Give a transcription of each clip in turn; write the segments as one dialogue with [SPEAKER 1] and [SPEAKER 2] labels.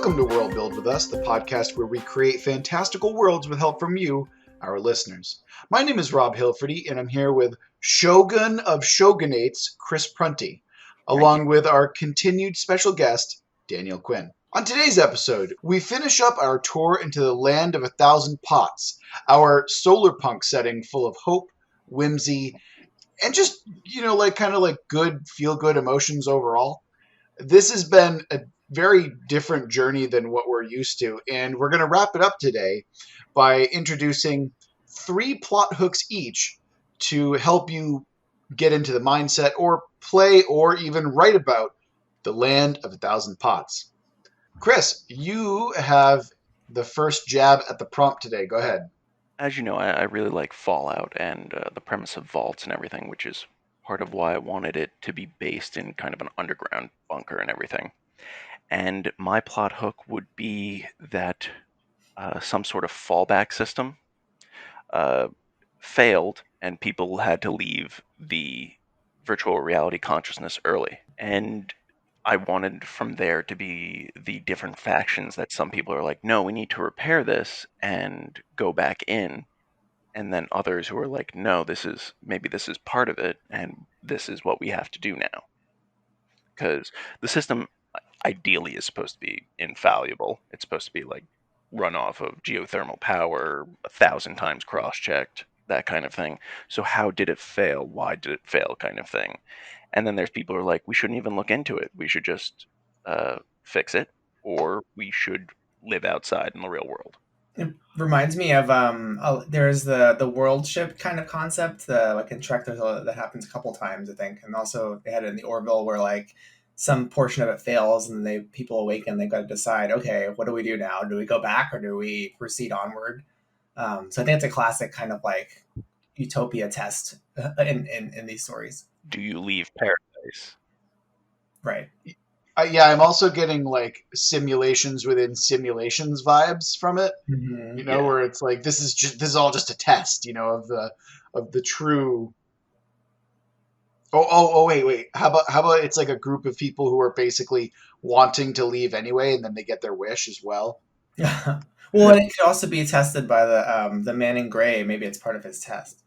[SPEAKER 1] Welcome to Worldbuild with Us, the podcast where we create fantastical worlds with help from you, our listeners. My name is Rob Hilferty, and I'm here with Shogun of Shogunates, Chris Prunty, along with our continued special guest, Daniel Quinn. On today's episode, we finish up our tour into the land of 1,000 pots, our Solarpunk setting full of hope, whimsy, and just, kind of good, feel-good emotions overall. This has been a very different journey than what we're used to, and we're going to wrap it up today by introducing 3 plot hooks each to help you get into the mindset or play or even write about the land of 1,000 pots. Chris, you have the first jab at the prompt today. Go ahead.
[SPEAKER 2] As you know, I really like Fallout and the premise of vaults and everything, which is part of why I wanted it to be based in kind of an underground bunker and everything. And my plot hook would be that some sort of fallback system failed and people had to leave the virtual reality consciousness early. And I wanted from there to be the different factions that some people are like, no, we need to repair this and go back in. And then others who are like, no, this is part of it, and this is what we have to do now. Because the system ideally is supposed to be infallible. It's supposed to be like run off of geothermal power, 1,000 times cross-checked, that kind of thing. So how did it fail? Why did it fail? Kind of thing. And then there's people who are like, we shouldn't even look into it. We should just fix it, or we should live outside in the real world.
[SPEAKER 3] It reminds me of there's the world ship kind of concept, like in Trek. That happens a couple times, I think, and also they had it in the Orville where like some portion of it fails and people awaken. They've got to decide, okay, what do we do now? Do we go back or do we proceed onward? So I think it's a classic kind of like utopia test in these stories.
[SPEAKER 2] Do you leave paradise?
[SPEAKER 3] Right.
[SPEAKER 1] Yeah, I'm also getting like simulations within simulations vibes from it.
[SPEAKER 3] Mm-hmm.
[SPEAKER 1] Where it's like this is all just a test, of the true. Wait. How about it's like a group of people who are basically wanting to leave anyway, and then they get their wish as well.
[SPEAKER 3] Well, and it could also be tested by the man in gray. Maybe it's part of his test.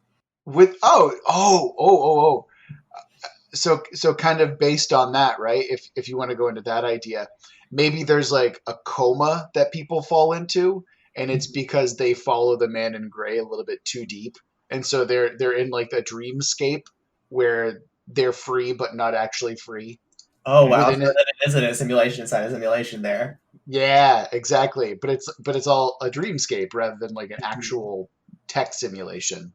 [SPEAKER 1] So kind of based on that, right? If you want to go into that idea, maybe there's like a coma that people fall into, and it's because they follow the man in gray a little bit too deep, and so they're in like a dreamscape where they're free but not actually free.
[SPEAKER 3] Oh wow! So then it isn't a simulation inside a simulation there.
[SPEAKER 1] Yeah, exactly. But it's all a dreamscape rather than like an actual tech simulation.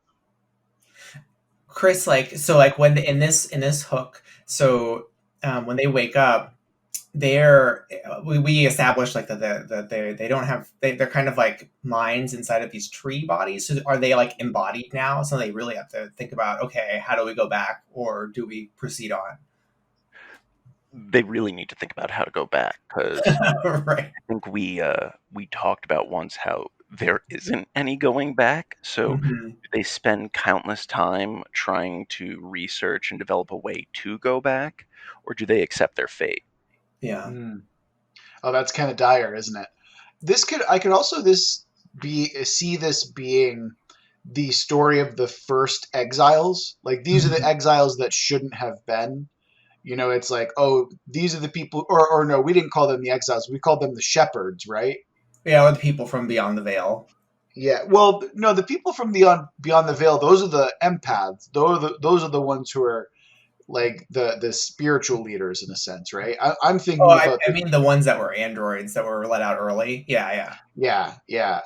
[SPEAKER 3] Chris, when in this hook, when they wake up, we established like that they don't have they're kind of like minds inside of these tree bodies. So are they like embodied now? So they really have to think about, okay, how do we go back or do we proceed on?
[SPEAKER 2] They really need to think about how to go back, because
[SPEAKER 3] right.
[SPEAKER 2] I think we talked about once how there isn't any going back. So they spend countless time trying to research and develop a way to go back, or do they accept their fate?
[SPEAKER 3] Yeah.
[SPEAKER 1] Oh, that's kind of dire, isn't it? I could also see this being the story of the first exiles. Like these are the exiles that shouldn't have been. It's like, oh, these are the people, or no, we didn't call them the exiles. We called them the shepherds, right?
[SPEAKER 3] Yeah, or the people from beyond the veil.
[SPEAKER 1] Yeah, well, no, the people from beyond the veil, those are the empaths. Those are the ones who are like the spiritual leaders in a sense, right? I'm thinking
[SPEAKER 3] about. I mean, the ones that were androids that were let out early. Yeah.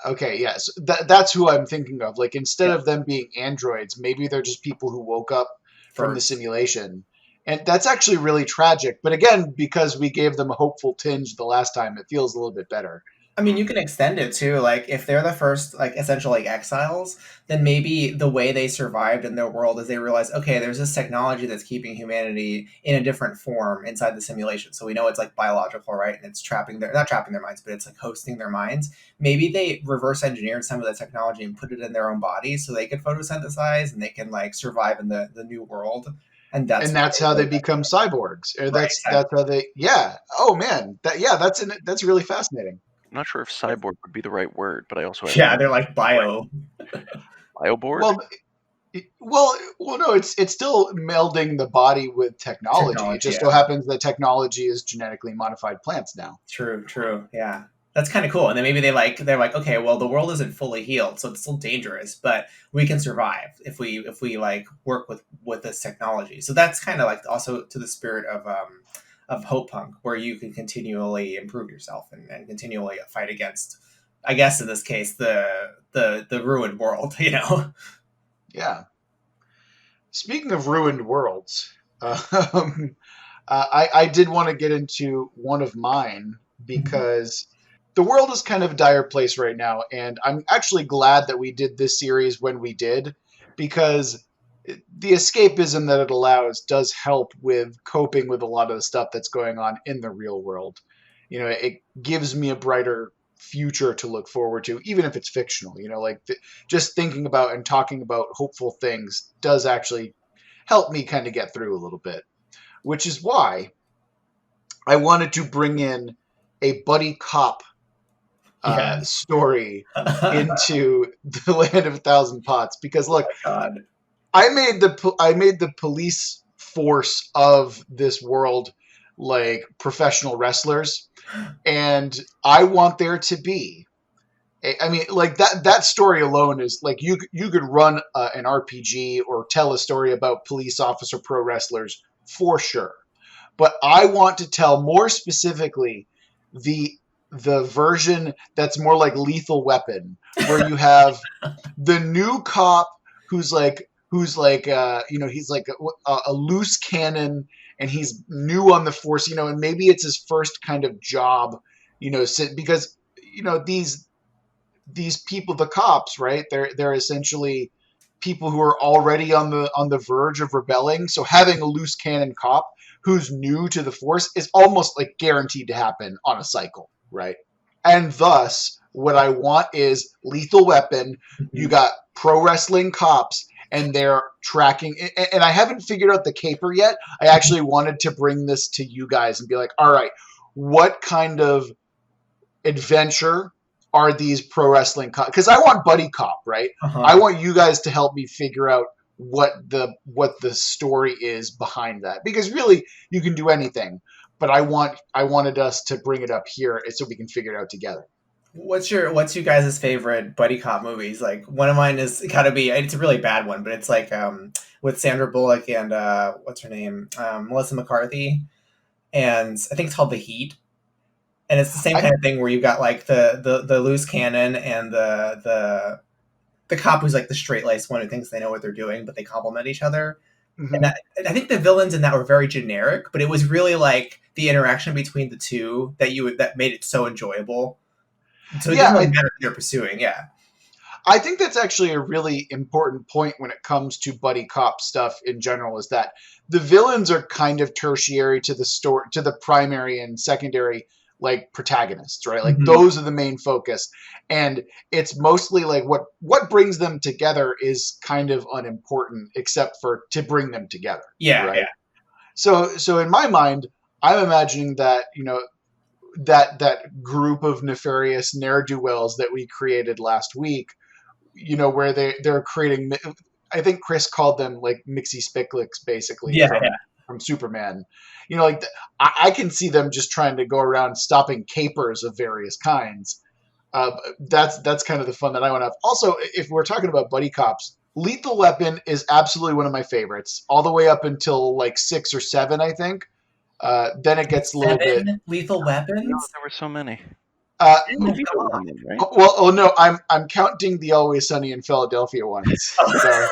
[SPEAKER 1] Okay, yeah. So that's who I'm thinking of. Like instead of them being androids, maybe they're just people who woke up from the simulation. And that's actually really tragic. But again, because we gave them a hopeful tinge the last time, it feels a little bit better.
[SPEAKER 3] I mean, you can extend it too. Like, if they're the first, like, essential, like, exiles, then maybe the way they survived in their world is they realized, okay, there's this technology that's keeping humanity in a different form inside the simulation. So we know it's, like, biological, right? And it's not trapping their minds, but it's, like, hosting their minds. Maybe they reverse engineered some of the technology and put it in their own bodies so they could photosynthesize and they can, like, survive in the new world. And that's
[SPEAKER 1] how they become cyborgs. Or
[SPEAKER 3] right.
[SPEAKER 1] that's how they. Yeah. Oh man. That's really fascinating.
[SPEAKER 2] I'm not sure if cyborg would be the right word, but I also have
[SPEAKER 3] Yeah, they're like bio.
[SPEAKER 2] bioborg.
[SPEAKER 1] Well, no. It's still melding the body with technology. It
[SPEAKER 3] Technology,
[SPEAKER 1] just
[SPEAKER 3] yeah.
[SPEAKER 1] so happens that technology is genetically modified plants now.
[SPEAKER 3] True. Yeah. That's kind of cool. And then maybe they're like, okay, well, the world isn't fully healed, so it's still dangerous, but we can survive if we like work with this technology. So that's kind of like also to the spirit of Hope Punk, where you can continually improve yourself and continually fight against, I guess in this case, the ruined world, you know.
[SPEAKER 1] Yeah. Speaking of ruined worlds, I did want to get into one of mine because the world is kind of a dire place right now, and I'm actually glad that we did this series when we did, because the escapism that it allows does help with coping with a lot of the stuff that's going on in the real world. You know, it gives me a brighter future to look forward to, even if it's fictional. You know, like just thinking about and talking about hopeful things does actually help me kind of get through a little bit, which is why I wanted to bring in a buddy cop
[SPEAKER 3] Yeah.
[SPEAKER 1] story into the Land of a Thousand Pots, because look,
[SPEAKER 3] God.
[SPEAKER 1] I made the police force of this world like professional wrestlers, and I want there to be. I mean, like that story alone is like you could run an RPG or tell a story about police officer pro wrestlers for sure. But I want to tell more specifically the version that's more like Lethal Weapon, where you have the new cop who's like he's like a loose cannon, and he's new on the force, and maybe it's his first kind of job, because these people, the cops, right? They're essentially people who are already on the verge of rebelling. So having a loose cannon cop who's new to the force is almost like guaranteed to happen on a cycle, right? And thus, what I want is Lethal Weapon. You got pro wrestling cops, and they're tracking. And I haven't figured out the caper yet. I actually wanted to bring this to you guys and be like, all right, what kind of adventure are these pro wrestling cops? Because I want buddy cop, right? I want you guys to help me figure out what the story is behind that, because really you can do anything, but I wanted us to bring it up here so we can figure it out together.
[SPEAKER 3] What's you guys' favorite buddy cop movies? Like, one of mine is gotta be, it's a really bad one, but it's like with Sandra Bullock and what's her name, Melissa McCarthy, and I think it's called The Heat. And it's the same kind of thing where you've got like the loose cannon and the cop who's like the straight laced one who thinks they know what they're doing, but they complement each other.
[SPEAKER 1] Mm-hmm.
[SPEAKER 3] And I think the villains in that were very generic, but it was really like the interaction between the two that made it so enjoyable. So it doesn't really matter who you're pursuing. Yeah.
[SPEAKER 1] I think that's actually a really important point when it comes to buddy cop stuff in general, is that the villains are kind of tertiary to the story, to the primary and secondary like protagonists, right? Like those are the main focus, and it's mostly like what brings them together is kind of unimportant, except for to bring them together.
[SPEAKER 3] Yeah,
[SPEAKER 1] right?
[SPEAKER 3] Yeah.
[SPEAKER 1] So in my mind, I'm imagining that that group of nefarious ne'er-do-wells that we created last week, where they're creating. I think Chris called them like Mixie Spicklicks, basically, from Superman. I can see them just trying to go around stopping capers of various kinds. That's kind of the fun that I want to have. Also, if we're talking about buddy cops, Lethal Weapon is absolutely one of my favorites, all the way up until like 6 or 7, I think. Then it gets a little bit.
[SPEAKER 3] Lethal Weapons?
[SPEAKER 2] No, there were so many.
[SPEAKER 1] Right? Well, no, I'm counting the Always Sunny in Philadelphia ones. So.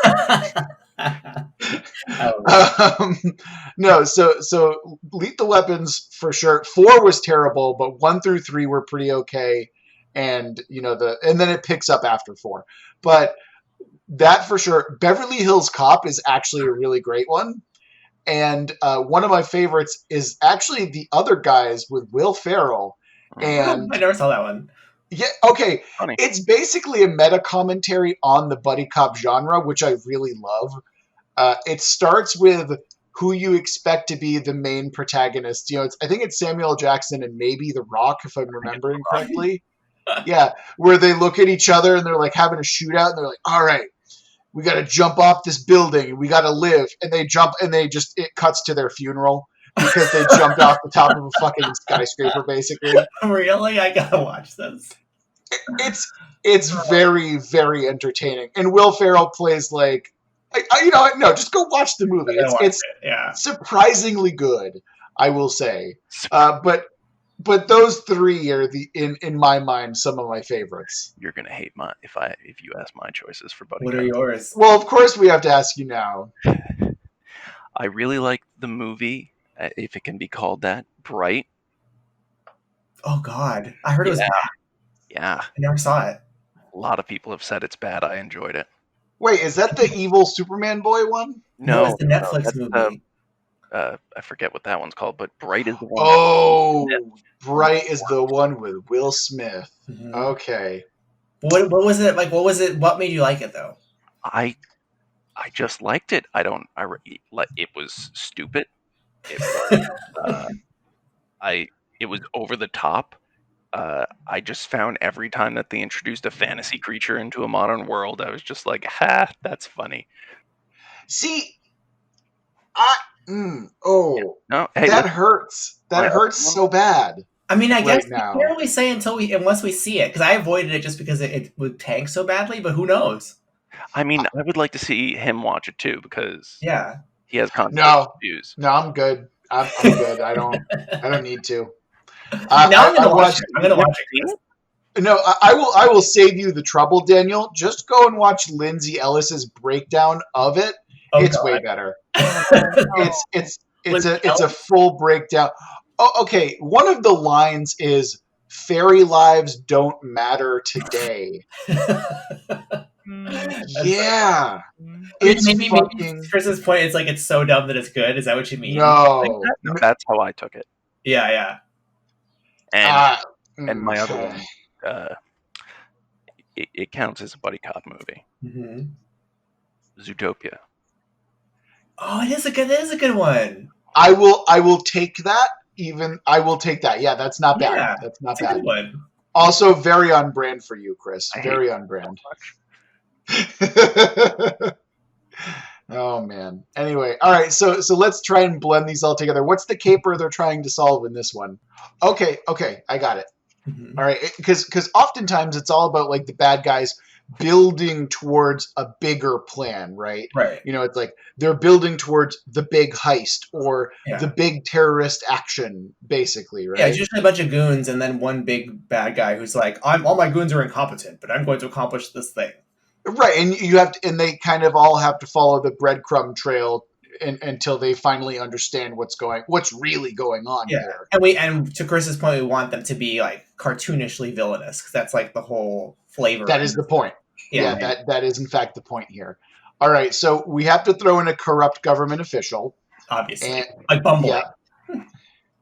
[SPEAKER 1] No, so Lethal Weapons for sure. 4 was terrible, but 1 through 3 were pretty okay, and and then it picks up after 4. But that for sure. Beverly Hills Cop is actually a really great one, and one of my favorites is actually The Other Guys with Will Ferrell. And
[SPEAKER 3] I never saw that one.
[SPEAKER 1] Yeah, okay. Funny. It's basically a meta commentary on the buddy cop genre, which I really love. It starts with who you expect to be the main protagonist. I think it's Samuel L. Jackson and maybe The Rock, if I'm remembering correctly. Yeah, where they look at each other and they're like having a shootout and they're like, all right, we got to jump off this building and we got to live. And they jump and it cuts to their funeral because they jumped off the top of a fucking skyscraper, basically.
[SPEAKER 3] Really? I gotta watch this.
[SPEAKER 1] It's very, very entertaining. And Will Ferrell plays like, no, just go watch the movie. It's surprisingly good, I will say. But those three are in my mind some of my favorites.
[SPEAKER 2] You're gonna hate if you ask my choices for Buddy
[SPEAKER 3] What
[SPEAKER 2] Cop.
[SPEAKER 3] are yours?
[SPEAKER 1] Well, of course we have to ask you now.
[SPEAKER 2] I really like the movie, if it can be called that, Bright.
[SPEAKER 3] Oh God, I heard it was bad.
[SPEAKER 2] Yeah,
[SPEAKER 3] I never saw it.
[SPEAKER 2] A lot of people have said it's bad. I enjoyed it.
[SPEAKER 1] Wait, is that the evil Superman boy one?
[SPEAKER 3] No, it's the Netflix movie.
[SPEAKER 2] I forget what that one's called, but Bright is the one.
[SPEAKER 1] Oh, Bright is the one with Will Smith. Mm-hmm. Okay.
[SPEAKER 3] What was it like? What was it? What made you like it though?
[SPEAKER 2] I just liked it. It was stupid. It was over the top. I just found every time that they introduced a fantasy creature into a modern world, I was just like, ha, that's funny.
[SPEAKER 1] See,
[SPEAKER 2] No,
[SPEAKER 1] hey, that hurts. That hurts so bad.
[SPEAKER 3] I mean, I guess we can't really say unless we see it, because I avoided it just because it would tank so badly, but who knows?
[SPEAKER 2] I mean, I would like to see him watch it too, because he has content views.
[SPEAKER 1] No, I'm good. I'm good. I don't need to.
[SPEAKER 3] I'm gonna watch it.
[SPEAKER 1] No, I will save you the trouble, Daniel. Just go and watch Lindsay Ellis's breakdown of it. It's way better. It's a full breakdown. Oh, okay. One of the lines is "Fairy lives don't matter today." Yeah, it's
[SPEAKER 3] maybe Chris's point. It's like it's so dumb that it's good. Is that what you mean?
[SPEAKER 1] No,
[SPEAKER 2] that's how I took it.
[SPEAKER 3] Yeah.
[SPEAKER 2] And my other one, it counts as a buddy cop movie.
[SPEAKER 3] Mm-hmm.
[SPEAKER 2] Zootopia.
[SPEAKER 3] Oh, it is a good one.
[SPEAKER 1] I will take that. I will take that. Yeah, that's not bad.
[SPEAKER 3] Yeah,
[SPEAKER 1] that's not bad.
[SPEAKER 3] A good one.
[SPEAKER 1] Also, very on brand for you, Chris. Very on brand. Oh man. Anyway, all right. So let's try and blend these all together. What's the caper they're trying to solve in this one? Okay, I got it. Mm-hmm. All right, because oftentimes it's all about like the bad guys building towards a bigger plan, right?
[SPEAKER 3] Right.
[SPEAKER 1] It's like they're building towards the big heist or the big terrorist action, basically, right?
[SPEAKER 3] Yeah, it's usually a bunch of goons and then one big bad guy who's like, all my goons are incompetent, but I'm going to accomplish this thing.
[SPEAKER 1] Right, and they kind of all have to follow the breadcrumb trail until they finally understand what's really going on here.
[SPEAKER 3] And to Chris's point, we want them to be like cartoonishly villainous, because that's like the whole flavor.
[SPEAKER 1] That is the point. Yeah, that is in fact the point here. All right, so we have to throw in a corrupt government official,
[SPEAKER 3] obviously, like Bumble.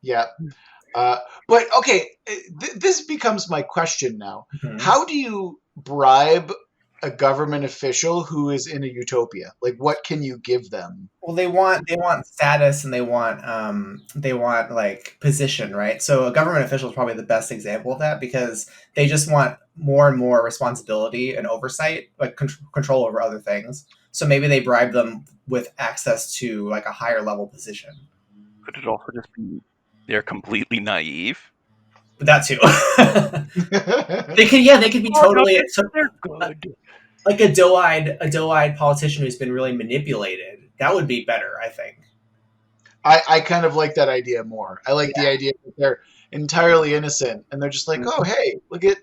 [SPEAKER 1] Yeah. But okay, this becomes my question now. Mm-hmm. How do you bribe a government official who is in a utopia? Like, what can you give them?
[SPEAKER 3] Well, they want status and they want like position, right? So a government official is probably the best example of that, because they just want more and more responsibility and oversight, like control over other things. So maybe they bribe them with access to like a higher level position.
[SPEAKER 2] Could it also just be they're completely naive?
[SPEAKER 3] But that too. They could be totally.
[SPEAKER 2] They're good.
[SPEAKER 3] Like a doe-eyed politician who's been really manipulated. That would be better, I think.
[SPEAKER 1] I kind of like that idea more. I like the idea that they're entirely innocent and they're just like, oh, hey, look at,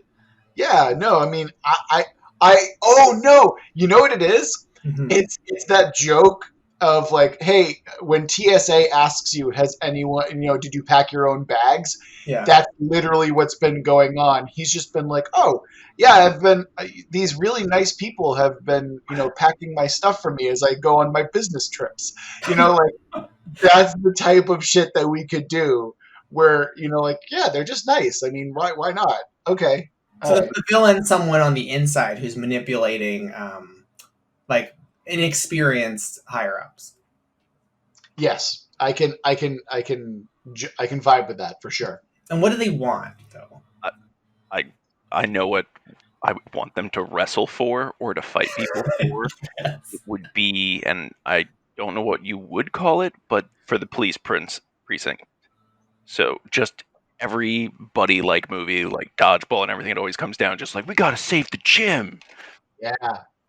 [SPEAKER 1] no, I mean, oh no, you know what it is? Mm-hmm. It's that joke of like, hey, when TSA asks you, has anyone, did you pack your own bags?
[SPEAKER 3] Yeah.
[SPEAKER 1] That's literally what's been going on. He's just been like, oh, yeah, these really nice people have been, packing my stuff for me as I go on my business trips. Like that's the type of shit that we could do where, they're just nice. I mean, why not? Okay.
[SPEAKER 3] So the villain, someone on the inside who's manipulating, like inexperienced higher ups.
[SPEAKER 1] Yes, I can vibe with that for sure.
[SPEAKER 3] And what do they want though?
[SPEAKER 2] I I, I know what I would want them to wrestle for or to fight people for. It
[SPEAKER 3] Yes.
[SPEAKER 2] would be, and I don't know what you would call it, but for the police precinct. So just every buddy like movie, like Dodgeball and everything, it always comes down just like we gotta save the gym.
[SPEAKER 1] Yeah.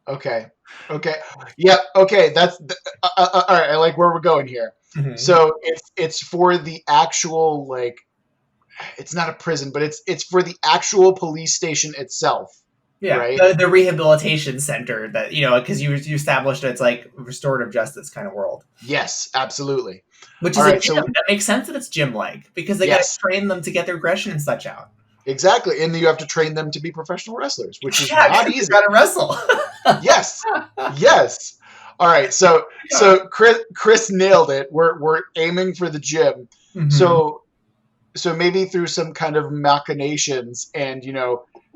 [SPEAKER 1] Okay. Okay. Yeah. Okay. All right. I like where we're going here.
[SPEAKER 3] Mhm.
[SPEAKER 1] So it's for the actual, like, it's not a prison, but it's for the actual police station itself,
[SPEAKER 3] Yeah,
[SPEAKER 1] right?
[SPEAKER 3] the rehabilitation center that because you established it's like restorative justice kind of world,
[SPEAKER 1] Yes, absolutely.
[SPEAKER 3] which
[SPEAKER 1] All
[SPEAKER 3] is a
[SPEAKER 1] right.
[SPEAKER 3] gym.
[SPEAKER 1] So
[SPEAKER 3] That makes sense that it's gym like because they got to
[SPEAKER 1] yes,
[SPEAKER 3] train them to get their aggression and such out.
[SPEAKER 1] exactly. And then you have to train them to be professional wrestlers, which is
[SPEAKER 3] Yeah,
[SPEAKER 1] not
[SPEAKER 3] because they
[SPEAKER 1] easy.
[SPEAKER 3] got to wrestle.
[SPEAKER 1] Yes. Yes. All right. So Chris nailed it. We're aiming for the gym.
[SPEAKER 3] Mhm.
[SPEAKER 1] So maybe through some kind of machinations and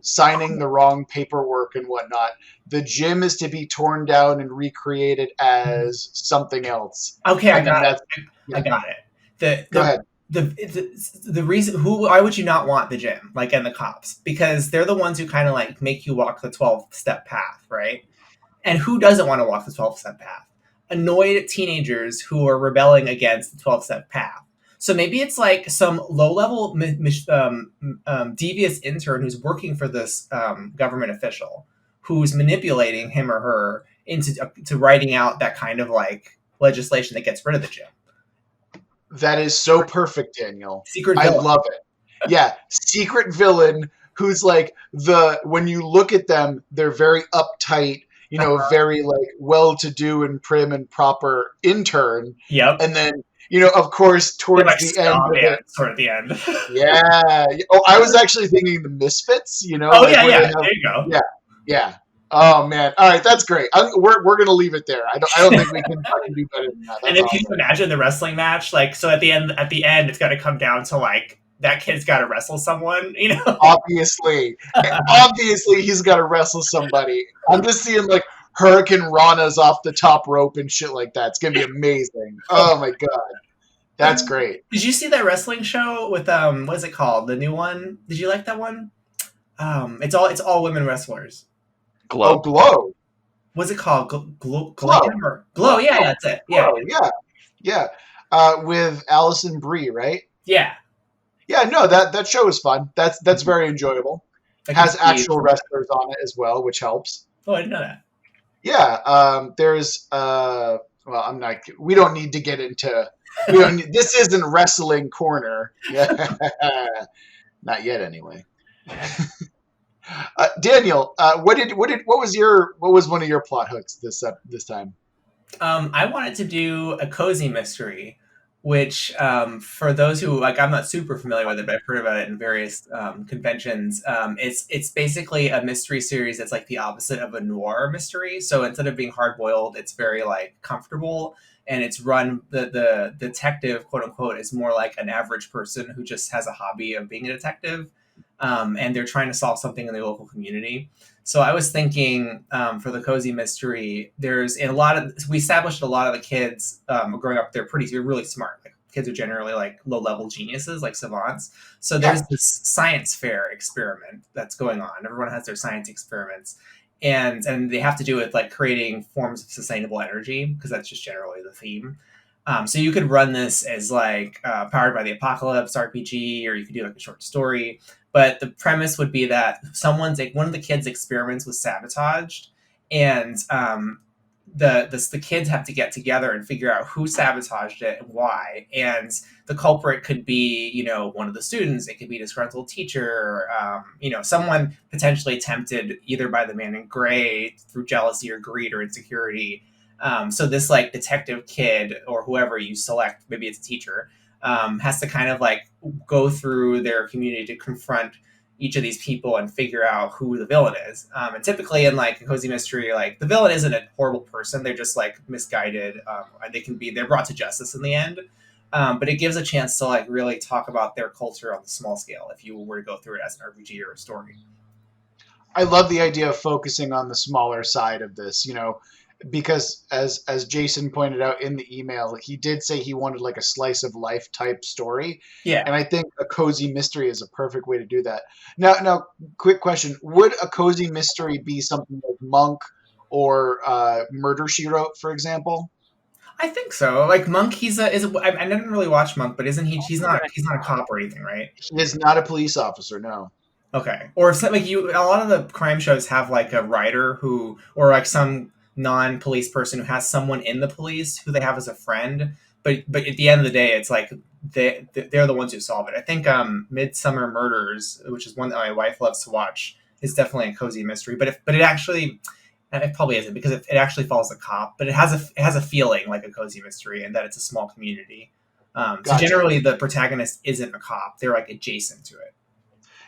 [SPEAKER 1] signing the wrong paperwork and whatnot, the gym is to be torn down and recreated as something else.
[SPEAKER 3] Okay, I
[SPEAKER 1] And then
[SPEAKER 3] got it.
[SPEAKER 1] that's
[SPEAKER 3] I
[SPEAKER 1] yeah.
[SPEAKER 3] got it. The
[SPEAKER 1] Go
[SPEAKER 3] the
[SPEAKER 1] ahead.
[SPEAKER 3] the reason why would you not want the gym like and the cops because they're the ones who kind of like make you walk the 12-step path, right? And who doesn't want to walk the 12-step path? Annoyed teenagers who are rebelling against the 12-step path. So maybe it's like some low-level devious intern who's working for this government official who's manipulating him or her into to writing out that kind of like legislation that gets rid of the gym.
[SPEAKER 1] That is so perfect, Daniel.
[SPEAKER 3] Secret
[SPEAKER 1] I
[SPEAKER 3] villain.
[SPEAKER 1] love it. Yeah, secret villain who's like when you look at them, they're very uptight, very like well-to-do and prim and proper intern,
[SPEAKER 3] Yep.
[SPEAKER 1] and then of course
[SPEAKER 3] They're
[SPEAKER 1] towards
[SPEAKER 3] like
[SPEAKER 1] the end
[SPEAKER 3] straw
[SPEAKER 1] of
[SPEAKER 3] man
[SPEAKER 1] it,
[SPEAKER 3] sort of the end.
[SPEAKER 1] yeah. Oh, I was actually thinking the Misfits,
[SPEAKER 3] Oh
[SPEAKER 1] like
[SPEAKER 3] yeah,
[SPEAKER 1] where
[SPEAKER 3] yeah.
[SPEAKER 1] they have,
[SPEAKER 3] There you go.
[SPEAKER 1] yeah, yeah. Oh man, all right, that's great. We're gonna leave it there. I don't think we can fucking do better than that.
[SPEAKER 3] And
[SPEAKER 1] That's
[SPEAKER 3] then can you
[SPEAKER 1] awesome.
[SPEAKER 3] imagine the wrestling match? Like, so at the end, it's got to come down to like that kid's got to wrestle someone.
[SPEAKER 1] Obviously, he's got to wrestle somebody. I'm just seeing like Hurricane Rana's off the top rope and shit like that. It's gonna be amazing. Oh my god, that's great.
[SPEAKER 3] Did you see that wrestling show with what is it called? The new one? Did you like that one? It's all women wrestlers.
[SPEAKER 1] Oh,
[SPEAKER 2] Glow.
[SPEAKER 1] Glow,
[SPEAKER 3] What's it called?
[SPEAKER 1] Glow,
[SPEAKER 3] Glam or Glow? Yeah, that's it. Yeah,
[SPEAKER 1] Glow. Yeah, yeah. With Allison Brie, right?
[SPEAKER 3] yeah.
[SPEAKER 1] Yeah, no, that show is fun. That's very enjoyable.
[SPEAKER 3] I can
[SPEAKER 1] Has
[SPEAKER 3] see.
[SPEAKER 1] actual wrestlers on it as well, which helps.
[SPEAKER 3] Oh, I didn't know that.
[SPEAKER 1] Yeah, there's well, I'm not. We don't need to get into. We don't. This isn't wrestling corner. Yeah, not yet anyway. Daniel, what was one of your plot hooks this time?
[SPEAKER 3] I wanted to do a cozy mystery, which for those who like, I'm not super familiar with it, but I've heard about it in various conventions. It's basically a mystery series that's like the opposite of a noir mystery. So instead of being hard boiled, it's very like comfortable, and it's run the detective quote unquote is more like an average person who just has a hobby of being a detective, and they're trying to solve something in their local community. So I was thinking for the cozy mystery, we established a lot of the kids growing up, they're really smart. Like kids are generally like low level geniuses, like savants. So
[SPEAKER 1] Yeah,
[SPEAKER 3] there's this science fair experiment that's going on. Everyone has their science experiments. And they have to do with like creating forms of sustainable energy because that's just generally the theme. So you could run this as like Powered by the Apocalypse RPG, or you could do like a short story. But the premise would be that one of the kids' experiments was sabotaged, and the kids have to get together and figure out who sabotaged it and why. And the culprit could be one of the students. It could be a disgruntled teacher. Someone potentially tempted either by the man in gray through jealousy or greed or insecurity. So this like detective kid or whoever you select, maybe it's a teacher, has to kind of like go through their community to confront each of these people and figure out who the villain is. And typically in like a cozy mystery, like the villain isn't a horrible person. They're just like misguided, and they're brought to justice in the end. But it gives a chance to like really talk about their culture on the small scale if you were to go through it as an RPG or a story.
[SPEAKER 1] I love the idea of focusing on the smaller side of this. because as Jason pointed out in the email, he did say he wanted like a slice of life type story,
[SPEAKER 3] Yeah.
[SPEAKER 1] and I think a cozy mystery is a perfect way to do that. Now, quick question: would a cozy mystery be something like Monk or Murder She Wrote, for example?
[SPEAKER 3] I think so. Like Monk, I didn't really watch Monk, but isn't he?
[SPEAKER 2] Yeah.
[SPEAKER 3] He's not a cop or anything, right?
[SPEAKER 1] He is not a police officer. No.
[SPEAKER 3] Okay. Or if like you, a lot of the crime shows have like a writer who, or like some non-police person who has someone in the police who they have as a friend. But at the end of the day, it's like they're the ones who solve it. I think Midsummer Murders, which is one that my wife loves to watch, is definitely a cozy mystery. But it actually, it probably isn't because it actually follows a cop, but it has a feeling like a cozy mystery and that it's a small community. So
[SPEAKER 1] Gotcha.
[SPEAKER 3] generally, the protagonist isn't a cop; they're like adjacent to it.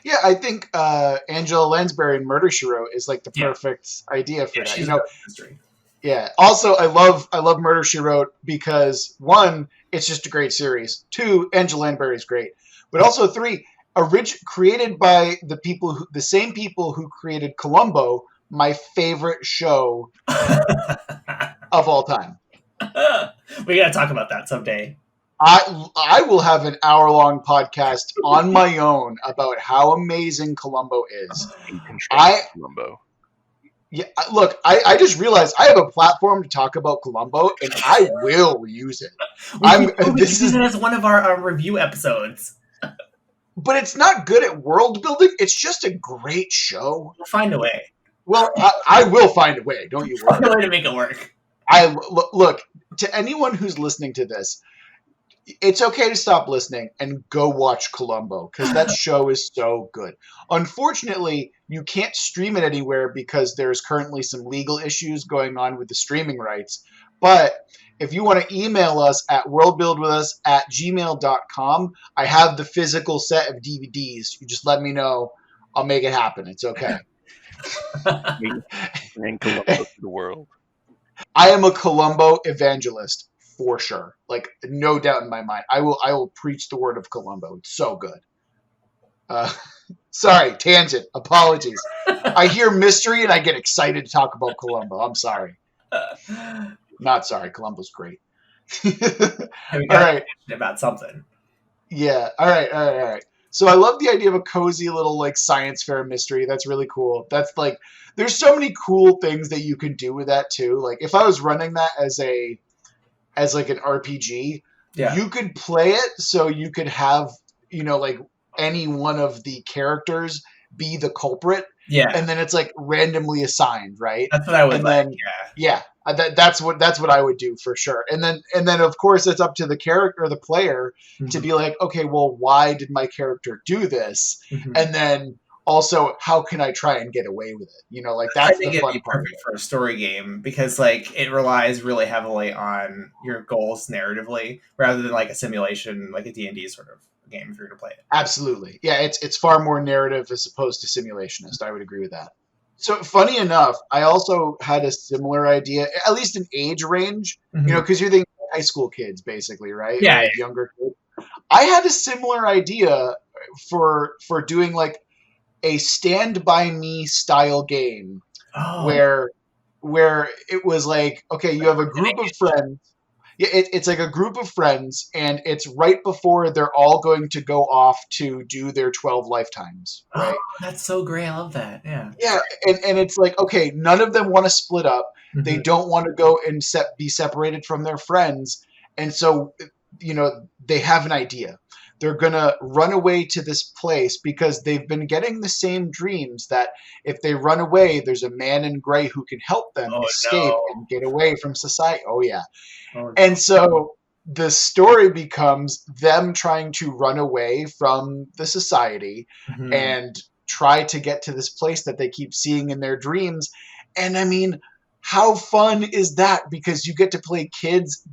[SPEAKER 1] Yeah, I think Angela Lansbury in Murder She Wrote is like the
[SPEAKER 3] Yeah.
[SPEAKER 1] perfect idea for
[SPEAKER 3] Yeah,
[SPEAKER 1] that.
[SPEAKER 3] she's a cozy mystery.
[SPEAKER 1] Yeah. Also, I love Murder She Wrote because one, it's just a great series. Two, Angela Lansbury is great, but also three, created by the same people who created Columbo, my favorite show of all time.
[SPEAKER 3] We gotta talk about that someday.
[SPEAKER 1] I will have an hour-long podcast on my own about how amazing Columbo is.
[SPEAKER 2] Columbo.
[SPEAKER 1] Yeah, look, I just realized I have a platform to talk about Columbo, and I will use it.
[SPEAKER 3] We use it as one of our review episodes.
[SPEAKER 1] But it's not good at world building. It's just a great show.
[SPEAKER 3] We'll find a way.
[SPEAKER 1] Well, I will find a way. Don't you worry.
[SPEAKER 3] Find a way to make it work.
[SPEAKER 1] Look, to anyone who's listening to this, it's okay to stop listening and go watch Columbo because that show is so good. Unfortunately, you can't stream it anywhere because there's currently some legal issues going on with the streaming rights. But if you want to email us at worldbuildwithus@gmail.com, I have the physical set of DVDs. You just let me know. I'll make it happen. It's okay.
[SPEAKER 2] And Columbo to the world.
[SPEAKER 1] I am a Columbo evangelist. For sure, like no doubt in my mind. I will preach the word of Columbo. It's so good. Sorry, tangent. Apologies. I hear mystery and I get excited to talk about Columbo. I'm sorry. Not sorry. Columbo's great.
[SPEAKER 3] All right. About something.
[SPEAKER 1] Yeah. All right. So I love the idea of a cozy little like science fair mystery. That's really cool. That's like, there's so many cool things that you can do with that too. Like if I was running that as like an RPG, you could play it so you could have, like any one of the characters be the culprit.
[SPEAKER 3] Yeah.
[SPEAKER 1] And then it's like randomly assigned, right?
[SPEAKER 3] That's what I would like.
[SPEAKER 1] That's what I would do for sure. And then of course it's up to the character or the player to be like, okay, well, why did my character do this? Mm-hmm. And then also, how can I try and get away with it? Like that's the fun part.
[SPEAKER 3] Perfect for a story game because like it relies really heavily on your goals narratively rather than like a simulation, like a D&D sort of game if you're going to play it.
[SPEAKER 1] Absolutely, yeah. It's far more narrative as opposed to simulationist. I would agree with that. So funny enough, I also had a similar idea, at least an age range. Mm-hmm. Because you're thinking high school kids, basically, right?
[SPEAKER 3] Yeah,
[SPEAKER 1] like younger kids. I had a similar idea for doing like a Stand By Me style game where it was like, okay, you have a group of friends. Yeah, it's like a group of friends, and it's right before they're all going to go off to do their 12 lifetimes, right?
[SPEAKER 3] Oh, that's so great. I love that. Yeah.
[SPEAKER 1] Yeah, and it's like, okay, none of them want to split up. Mm-hmm. They don't want to go and be separated from their friends. And so, they have an idea. They're going to run away to this place because they've been getting the same dreams that if they run away, there's a man in gray who can help them escape and get away from society. Oh, yeah. And so the story becomes them trying to run away from the society and try to get to this place that they keep seeing in their dreams. And I mean, how fun is that? Because you get to play kids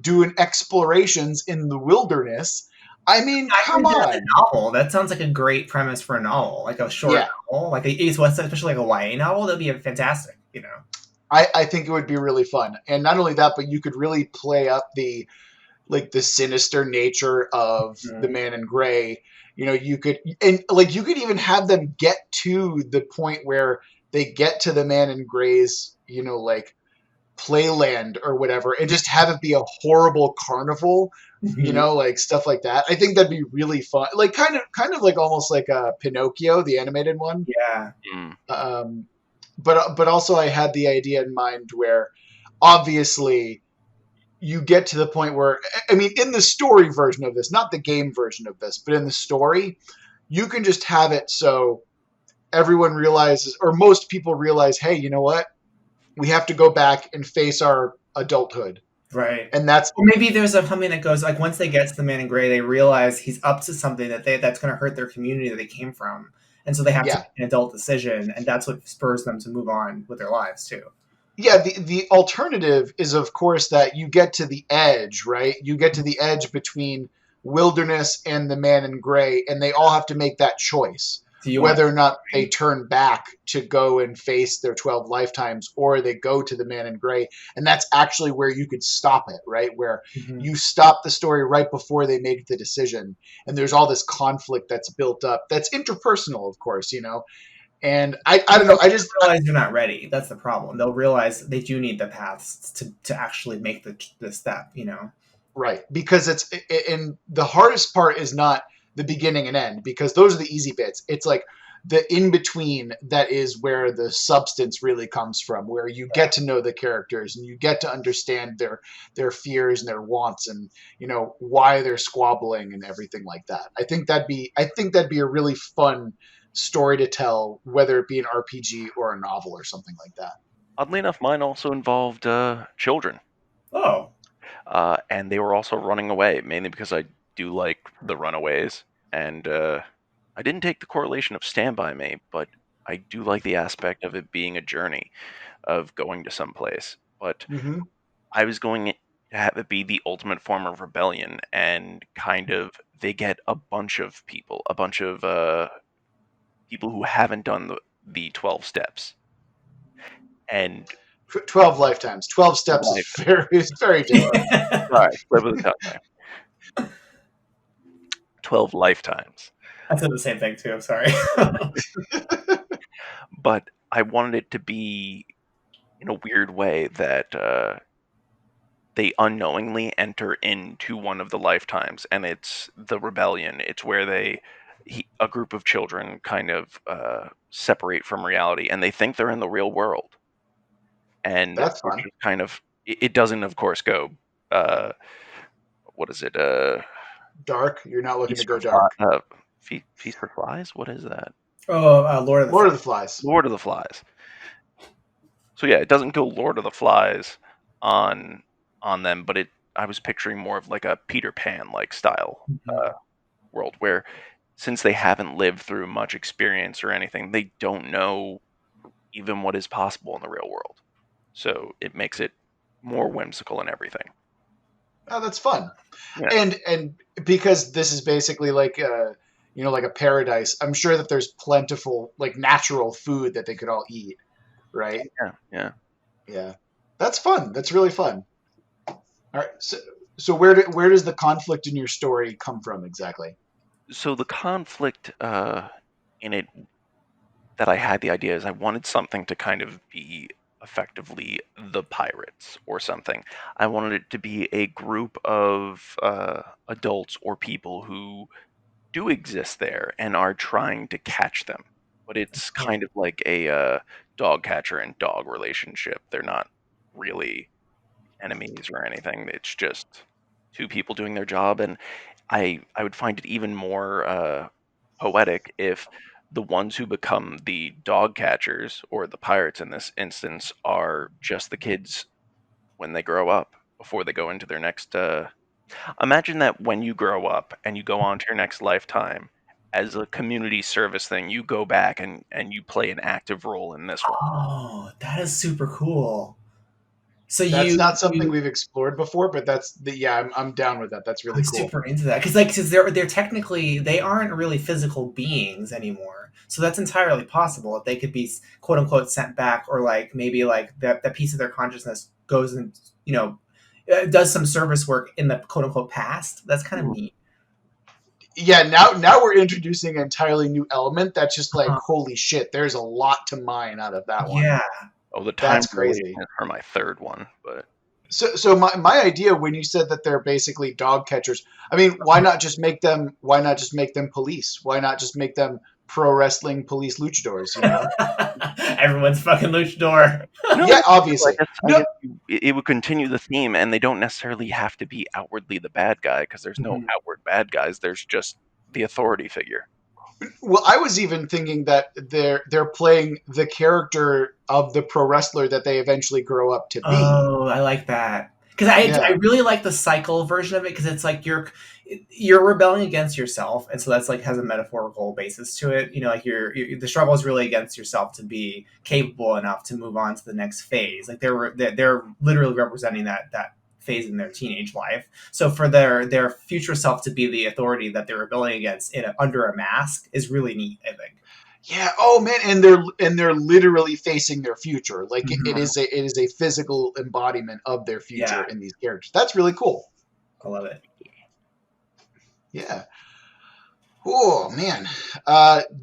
[SPEAKER 1] doing explorations in the wilderness. I mean, come on.
[SPEAKER 3] A novel. That sounds like a great premise for a novel, like a short novel, especially like a YA novel. That'd be fantastic,
[SPEAKER 1] I think it would be really fun. And not only that, but you could really play up the sinister nature of the man in gray. You could even have them get to the point where they get to the man in gray's, playland or whatever, and just have it be a horrible carnival, like stuff like that. I think that'd be really fun. Like kind of like almost like a Pinocchio, the animated one.
[SPEAKER 3] Yeah.
[SPEAKER 1] But also I had the idea in mind where obviously you get to the point where, I mean, in the story version of this, not the game version of this, but in the story, you can just have it so everyone realizes, or most people realize, hey, you know what? We have to go back and face our adulthood.
[SPEAKER 3] Right.
[SPEAKER 1] And that's...
[SPEAKER 3] Or maybe there's something that goes, like, once they get to the man in gray, they realize he's up to something that's going to hurt their community that they came from. And so they have to make an adult decision, and that's what spurs them to move on with their lives, too.
[SPEAKER 1] Yeah, the alternative is, of course, that you get to the edge, right? You get to the edge between Wilderness and the Man in Gray, and they all have to make that choice. Whether or not they turn back to go and face their 12 lifetimes, or they go to the Man in Gray. And that's actually where you could stop it, right? Where you stop the story right before they make the decision. And there's all this conflict that's built up. That's interpersonal, of course, And I don't know. I just
[SPEAKER 3] realize they're not ready. That's the problem. They'll realize they do need the paths to actually make the step.
[SPEAKER 1] Right, because and the hardest part is not the beginning and end, because those are the easy bits. It's like the in between that is where the substance really comes from, where you get to know the characters and you get to understand their fears and their wants, and why they're squabbling and everything like that. I think that'd be a really fun story to tell, whether it be an RPG or a novel or something like that.
[SPEAKER 2] Oddly enough, mine also involved children.
[SPEAKER 3] Oh.
[SPEAKER 2] And they were also running away, mainly because I do like the runaways. And I didn't take the correlation of Stand By Me, but I do like the aspect of it being a journey of going to some place. But I was going to have it be the ultimate form of rebellion, and kind of they get a bunch of people who haven't done the 12 steps. And
[SPEAKER 1] 12 lifetimes. 12 steps is very different.
[SPEAKER 2] Right, slip of the tongue. 12 lifetimes.
[SPEAKER 3] I said the same thing too, I'm sorry.
[SPEAKER 2] But I wanted it to be in a weird way that they unknowingly enter into one of the lifetimes, and it's the rebellion. It's where a group of children kind of separate from reality, and they think they're in the real world. And
[SPEAKER 1] that's fun.
[SPEAKER 2] Kind of, it doesn't, of course, go. What is it?
[SPEAKER 1] Dark. You're not looking to go dark.
[SPEAKER 2] Feast for Flies. What is that?
[SPEAKER 3] Oh, Lord of the
[SPEAKER 1] Flies.
[SPEAKER 2] Lord of the Flies. So yeah, it doesn't go Lord of the Flies on them, but I was picturing more of like a Peter Pan like style world, where since they haven't lived through much experience or anything, they don't know even what is possible in the real world. So it makes it more whimsical and everything.
[SPEAKER 1] Oh, that's fun.
[SPEAKER 2] Yeah.
[SPEAKER 1] And because this is basically like like a paradise, I'm sure that there's plentiful, like, natural food that they could all eat, right? Yeah. That's fun. That's really fun. All right. So where does the conflict in your story come from exactly?
[SPEAKER 2] So the conflict in it that I had the idea is I wanted something to kind of be effectively the pirates or something. I wanted it to be a group of adults or people who do exist there and are trying to catch them. But it's kind of like a dog catcher and dog relationship. They're not really enemies or anything. It's just two people doing their job. And I would find it even more poetic if the ones who become the dog catchers, or the pirates in this instance, are just the kids when they grow up, before they go into their next... Imagine that when you grow up and you go on to your next lifetime, as a community service thing, you go back and you play an active role in this one.
[SPEAKER 3] Oh, that is super cool. So
[SPEAKER 1] that's not something we've explored before, but I'm down with that. That's really cool.
[SPEAKER 3] I'm super into that, because they're technically, they aren't really physical beings anymore. So that's entirely possible that they could be quote unquote sent back, or like maybe like that piece of their consciousness goes and does some service work in the quote unquote past. That's kind of neat.
[SPEAKER 1] Yeah, now we're introducing an entirely new element that's just like, holy shit, there's a lot to mine out of that one.
[SPEAKER 3] Yeah.
[SPEAKER 2] Oh, the time
[SPEAKER 1] That's
[SPEAKER 2] relation
[SPEAKER 1] crazy.
[SPEAKER 2] is for my third one, but
[SPEAKER 1] So my idea when you said that they're basically dog catchers, I mean, why not just make them police? Why not just make them pro wrestling police luchadors, you know?
[SPEAKER 3] Everyone's fucking luchador.
[SPEAKER 2] no,
[SPEAKER 1] Yeah,
[SPEAKER 2] I
[SPEAKER 1] obviously.
[SPEAKER 2] guess
[SPEAKER 1] No,
[SPEAKER 2] it would continue the theme, and they don't necessarily have to be outwardly the bad guy because there's no
[SPEAKER 3] Mhm.
[SPEAKER 2] outward bad guys. There's just the authority figure.
[SPEAKER 1] well, I was even thinking that they're playing the character of the pro wrestler that they eventually grow up to be.
[SPEAKER 3] Oh, I like that because I
[SPEAKER 1] Yeah.
[SPEAKER 3] really like the cycle version of it because it's like you're rebelling against yourself, and so that's like has a metaphorical basis to it. You know, like the struggle is really against yourself to be capable enough to move on to the next phase. Like they're literally representing that phase in their teenage life. So for their future self to be the authority that they're rebelling against under a mask is really neat, I think.
[SPEAKER 1] Yeah. Oh man, and they're literally facing their future. Like it
[SPEAKER 3] Mhm.
[SPEAKER 1] is a physical embodiment of their future
[SPEAKER 3] Yeah,
[SPEAKER 1] in these characters. That's really cool.
[SPEAKER 3] I love it.
[SPEAKER 1] Yeah. Oh man.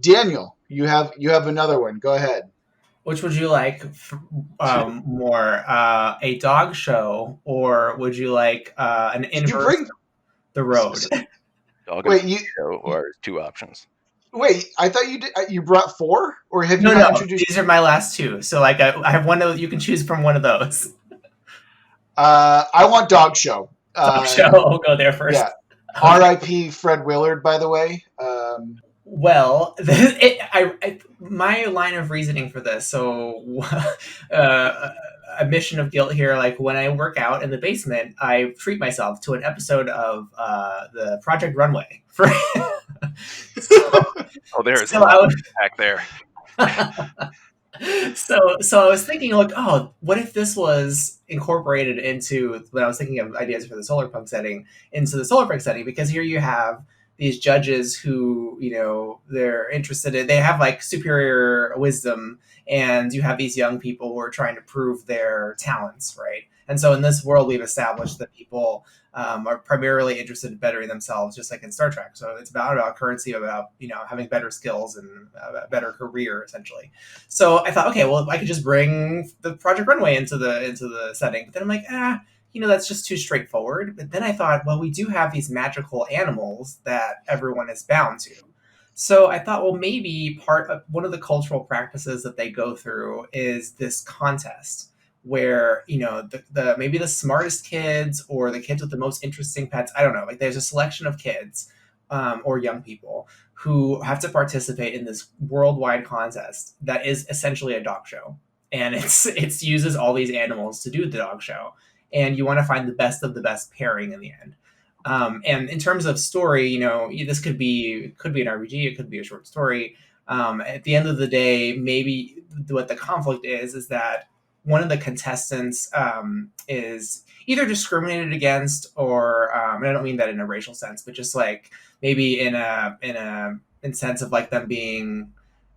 [SPEAKER 1] Daniel, you have another one. Go ahead.
[SPEAKER 3] Which would you like more, a dog show, or would you like an
[SPEAKER 1] Did you
[SPEAKER 3] inverse
[SPEAKER 1] bring?
[SPEAKER 3] the
[SPEAKER 1] s-
[SPEAKER 3] road?
[SPEAKER 1] s-
[SPEAKER 2] Dog and
[SPEAKER 1] Wait,
[SPEAKER 2] pony show are two options.
[SPEAKER 1] wait. I thought you did. You brought four, or have you
[SPEAKER 3] No,
[SPEAKER 1] not
[SPEAKER 3] no,
[SPEAKER 1] introduced?
[SPEAKER 3] these are my last two. So like I have one of you can choose from one of those.
[SPEAKER 1] I want dog show.
[SPEAKER 3] Dog show. I'll go there
[SPEAKER 1] Yeah.
[SPEAKER 3] first. Okay.
[SPEAKER 1] R.I.P. Fred Willard, by the way.
[SPEAKER 3] Well, my line of reasoning for this. So, a mission of guilt here. Like when I work out in the basement, I treat myself to an episode of the Project Runway.
[SPEAKER 2] Oh, there is a
[SPEAKER 3] So
[SPEAKER 2] lot
[SPEAKER 3] I
[SPEAKER 2] of
[SPEAKER 3] was
[SPEAKER 2] back there.
[SPEAKER 3] so I was thinking like, oh, what if this was incorporated into when I was thinking of ideas for the Solarpunk setting into the Solarpunk setting because here you have these judges who they're interested in they have like superior wisdom and you have these young people who are trying to prove their talents, right? And so in this world we've established that people are primarily interested in bettering themselves, just like in Star Trek. So it's about currency, about having better skills and a better career, essentially. So I thought, okay, well, I could just bring the Project Runway into the setting. But then I'm like, that's just too straightforward. But then I thought, well, we do have these magical animals that everyone is bound to. So I thought, well, maybe one of the cultural practices that they go through is this contest where the maybe the smartest kids or the kids with the most interesting pets, I don't know, like there's a selection of kids or young people who have to participate in this worldwide contest that is essentially a dog show, and it uses all these animals to do the dog show, and you want to find the best of the best pairing in the end. And in terms of story, this could be an RPG, it could be a short story. At the end of the day, maybe what the conflict is that one of the contestants is either discriminated against or and I don't mean that in a racial sense, but just like maybe in sense of like them being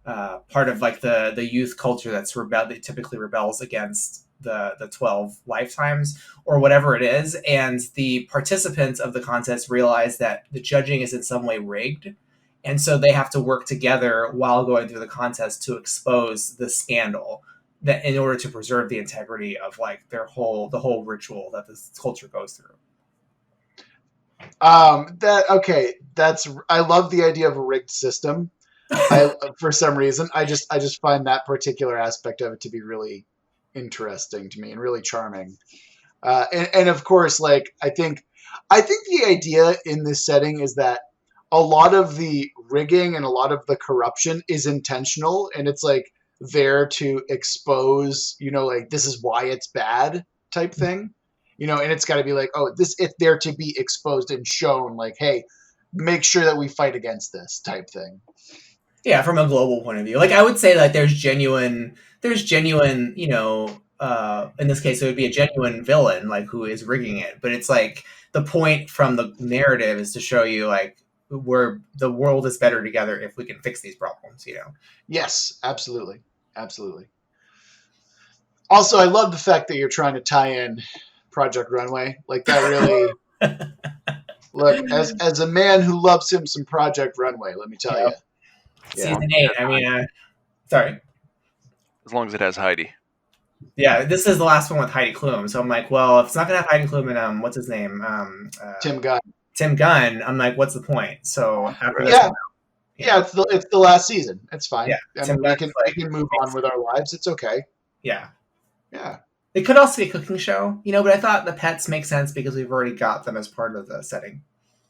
[SPEAKER 3] part of like the youth culture that typically rebels against the 12 lifetimes or whatever it is, and the participants of the contest realize that the judging is in some way rigged, and so they have to work together while going through the contest to expose the scandal that in order to preserve the integrity of like the whole ritual that this culture goes through.
[SPEAKER 1] I love the idea of a rigged system. For some reason, I just find that particular aspect of it to be really interesting to me and really charming. And of course, like I think the idea in this setting is that a lot of the rigging and a lot of the corruption is intentional, and it's like there to expose, like this is why it's bad type thing, and it's got to be like, oh, it's there to be exposed and shown, like, hey, make sure that we fight against this type thing.
[SPEAKER 3] Yeah, from a global point of view, like I would say that there's genuine, in this case, it would be a genuine villain, like who is rigging it. But it's like the point from the narrative is to show you like where the world is better together if we can fix these problems.
[SPEAKER 1] Yes, absolutely, absolutely. Also, I love the fact that you're trying to tie in Project Runway. Like that really look, as a man who loves him some Project Runway, let me tell you.
[SPEAKER 3] Yep.
[SPEAKER 1] Yeah.
[SPEAKER 3] Season 8. I mean, sorry.
[SPEAKER 2] As long as it has Heidi.
[SPEAKER 3] Yeah, this is the last one with Heidi Klum. So I'm like, well, if it's not gonna have Heidi Klum and what's his name,
[SPEAKER 1] Tim Gunn.
[SPEAKER 3] Tim Gunn, I'm like, what's the point? So after this
[SPEAKER 1] Yeah,
[SPEAKER 3] one, you
[SPEAKER 1] yeah.
[SPEAKER 3] know,
[SPEAKER 1] It's the last season. It's
[SPEAKER 3] yeah,
[SPEAKER 1] fine. I
[SPEAKER 3] Tim
[SPEAKER 1] mean,
[SPEAKER 3] Gunn's
[SPEAKER 1] we
[SPEAKER 3] like,
[SPEAKER 1] can move on with our lives. It's okay.
[SPEAKER 3] yeah.
[SPEAKER 1] Yeah.
[SPEAKER 3] It could also be a cooking show, but I thought the pets make sense because we've already got them as part of the setting.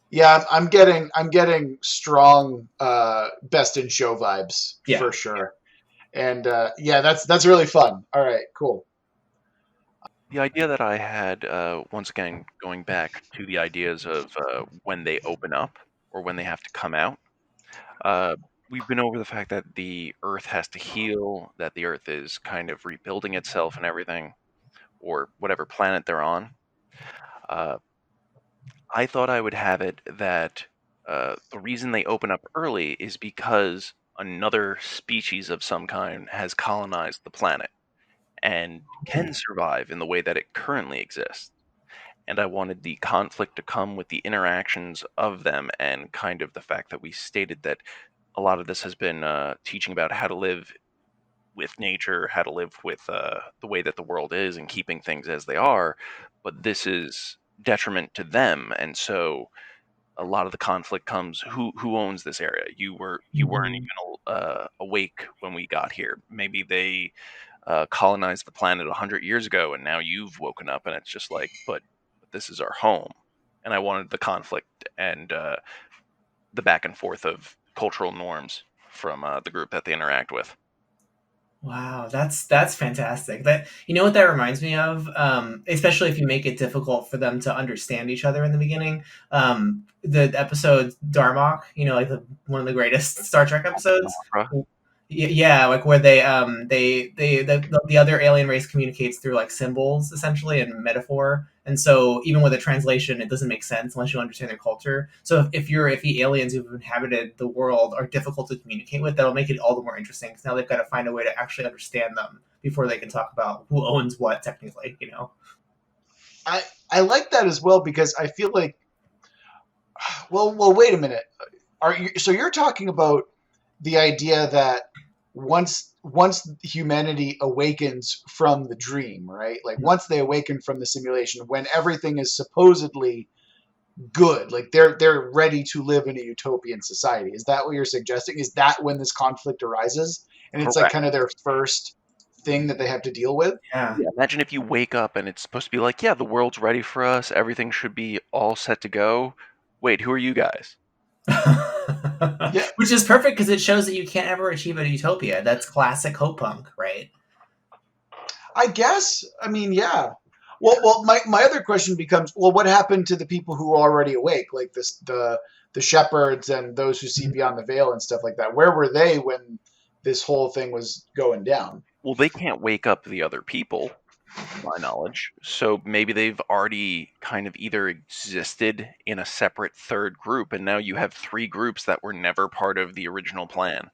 [SPEAKER 1] Yeah, I'm getting strong best in show vibes
[SPEAKER 3] Yeah.
[SPEAKER 1] for sure. And yeah, that's really fun. All right, cool.
[SPEAKER 2] The idea that I had, once again, going back to the ideas of when they open up or when they have to come out, uh, we've been over the fact that the Earth has to heal, that the Earth is kind of rebuilding itself and everything, or whatever planet they're on. Uh, I thought I would have it that the reason they open up early is because another species of some kind has colonized the planet and can survive in the way that it currently exists. And I wanted the conflict to come with the interactions of them and kind of the fact that we stated that a lot of this has been teaching about how to live with nature, how to live with the way that the world is and keeping things as they are. But this is detriment to them. And so a lot of the conflict comes who owns this area. You weren't
[SPEAKER 3] Mhm.
[SPEAKER 2] even awake when we got here. Maybe they colonized the planet 100 years ago, and now you've woken up, and it's just like, but this is our home. And I wanted the conflict and the back and forth of cultural norms from the group that they interact with.
[SPEAKER 3] Wow, that's fantastic. That what that reminds me of, especially if you make it difficult for them to understand each other in the beginning. The episode Darmok, like one of the greatest Star Trek episodes.
[SPEAKER 2] Opera.
[SPEAKER 3] Yeah, like where the other alien race communicates through like symbols essentially and metaphor, and so even with a translation, it doesn't make sense unless you understand their culture. So if the aliens who've inhabited the world are difficult to communicate with, that'll make it all the more interesting because now they've got to find a way to actually understand them before they can talk about who owns what technically.
[SPEAKER 1] I I like that as well because I feel like well wait a minute. You're talking about the idea that once humanity awakens from the dream, right? Like once they awaken from the simulation, when everything is supposedly good, like they're ready to live in a utopian society. Is that what you're suggesting? Is that when this conflict arises? And it's like
[SPEAKER 2] Correct.
[SPEAKER 1] kind of their first thing that they have to deal with?
[SPEAKER 3] Yeah.
[SPEAKER 2] Yeah, imagine if you wake up and it's supposed to be like, yeah, the world's ready for us, everything should be all set to go. Wait, who are you guys?
[SPEAKER 1] Yeah,
[SPEAKER 3] Which is perfect because it shows that you can't ever achieve a utopia. That's classic hope punk, right?
[SPEAKER 1] I guess. I mean, yeah. Well, my other question becomes, well, what happened to the people who are already awake, like the shepherds and those who see beyond the veil and stuff like that? Where were they when this whole thing was going down?
[SPEAKER 2] Well, they can't wake up the other people, to my knowledge. So maybe they've already kind of either existed in a separate third group, and now you have three groups that were never part of the original plan.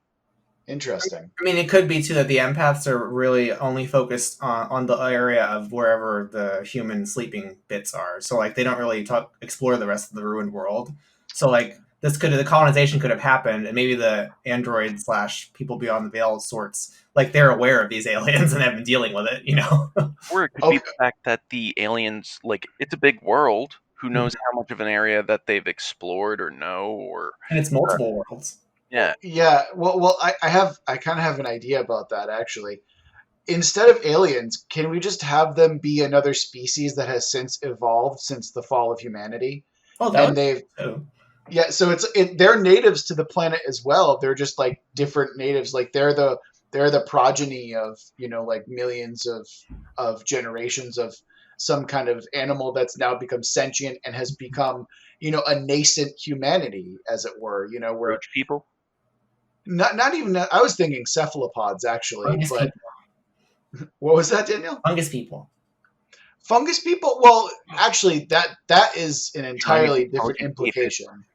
[SPEAKER 1] Interesting.
[SPEAKER 3] I mean, it could be too that the empaths are really only focused on the area of wherever the human sleeping bits are. So, like, they don't really explore the rest of the ruined world. So, like, the colonization could have happened, and maybe the android slash people beyond the veil sorts, like, they're aware of these aliens and have been dealing with it.
[SPEAKER 2] Or it could be
[SPEAKER 1] Okay.
[SPEAKER 2] the fact that the aliens, like, it's a big world. Who knows how much of an area that they've explored or know, or
[SPEAKER 3] And it's
[SPEAKER 2] uh,
[SPEAKER 3] multiple worlds.
[SPEAKER 2] yeah,
[SPEAKER 1] Yeah. I kind of have an idea about that actually. Instead of aliens, can we just have them be another species that has since evolved since the fall of humanity?
[SPEAKER 3] Oh, that
[SPEAKER 1] And
[SPEAKER 3] would
[SPEAKER 1] they've
[SPEAKER 3] too.
[SPEAKER 1] Yeah, so they're natives to the planet as well. They're just like different natives. Like they're the progeny of like millions of generations of some kind of animal that's now become sentient and has become a nascent humanity, as it were. Where
[SPEAKER 2] roach people.
[SPEAKER 1] not even I was thinking cephalopods actually,
[SPEAKER 3] Fungus
[SPEAKER 1] but
[SPEAKER 3] people.
[SPEAKER 1] what was that, Daniel?
[SPEAKER 3] Fungus people.
[SPEAKER 1] Fungus people? Well, actually, that is an
[SPEAKER 2] Giant
[SPEAKER 1] entirely different
[SPEAKER 2] intelligent aphids.
[SPEAKER 1] implication.